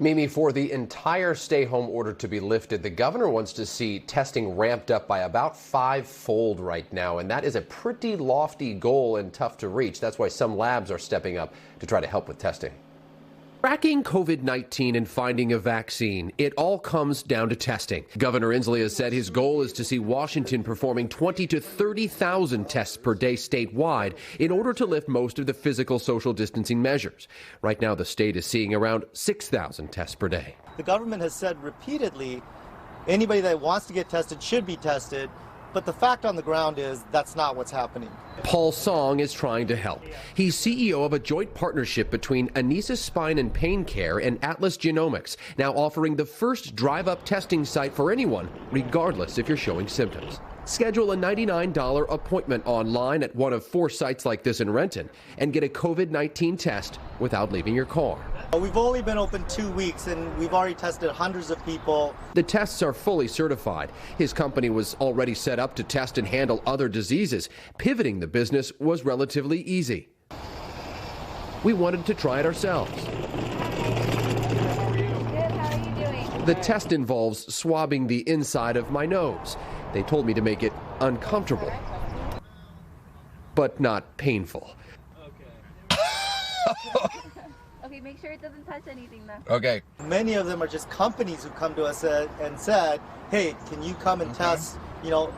Mimi, for the entire stay-home order to be lifted, the governor wants to see testing ramped up by about 5-fold right now, and that is a pretty lofty goal and tough to reach. That's why some labs are stepping up to try to help with testing. Tracking COVID-19 and finding a vaccine, it all comes down to testing. Governor Inslee has said his goal is to see Washington performing 20 to 30,000 tests per day statewide in order to lift most of the physical social distancing measures. Right now, the state is seeing around 6,000 tests per day. The government has said repeatedly, anybody that wants to get tested should be tested. But the fact on the ground is that's not what's happening. Paul Song is trying to help. He's CEO of a joint partnership between Anesis Spine and Pain Care and Atlas Genomics, now offering the first drive-up testing site for anyone, regardless if you're showing symptoms. Schedule a $99 appointment online at one of 4 sites like this in Renton and get a COVID-19 test without leaving your car. We've only been open 2 weeks and we've already tested hundreds of people. The tests are fully certified. His company was already set up to test and handle other diseases. Pivoting the business was relatively easy. We wanted to try it ourselves. How are you doing? The test involves swabbing the inside of my nose. They told me to make it uncomfortable, but not painful. Okay, make sure it doesn't touch anything though. Okay. Many of them are just companies who come to us and said, hey, can you come and test,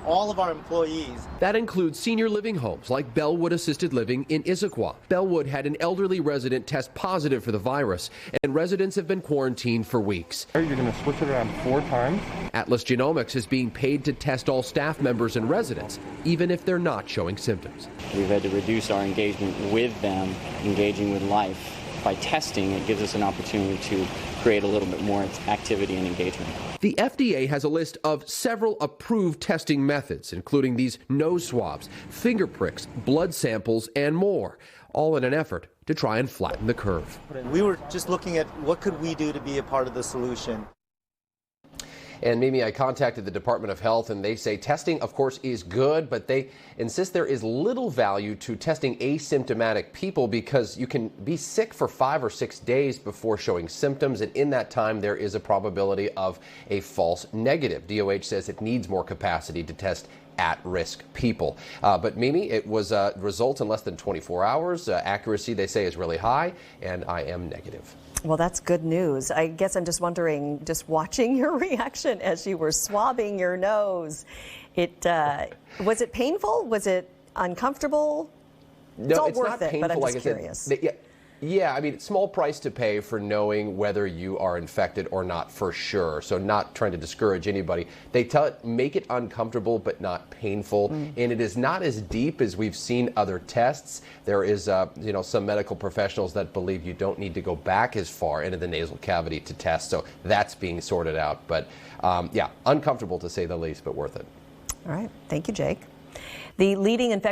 all of our employees? That includes senior living homes like Bellwood Assisted Living in Issaquah. Bellwood had an elderly resident test positive for the virus, and residents have been quarantined for weeks. You're going to switch it around 4 times? Atlas Genomics is being paid to test all staff members and residents, even if they're not showing symptoms. We've had to reduce our engagement with them, engaging with life. By testing, it gives us an opportunity to create a little bit more activity and engagement. The FDA has a list of several approved testing methods, including these nose swabs, finger pricks, blood samples, and more, all in an effort to try and flatten the curve. We were just looking at what could we do to be a part of the solution. And Mimi, I contacted the Department of Health, and they say testing, of course, is good, but they insist there is little value to testing asymptomatic people because you can be sick for 5 or 6 days before showing symptoms, and in that time there is a probability of a false negative. DOH says it needs more capacity to test at-risk people. But Mimi, it was results in less than 24 hours. Accuracy, they say, is really high, and I am negative. Well, that's good news. I guess I'm just wondering, just watching your reaction as you were swabbing your nose. Was it painful? Was it uncomfortable? No, it's all worth not painful, but I'm just like curious. I said. Yeah, I mean, small price to pay for knowing whether you are infected or not for sure. So not trying to discourage anybody. They tell it, make it uncomfortable but not painful. And it is not as deep as we've seen other tests. There is, some medical professionals that believe you don't need to go back as far into the nasal cavity to test. So that's being sorted out. But yeah, uncomfortable to say the least, but worth it. All right. Thank you, Jake. The leading infection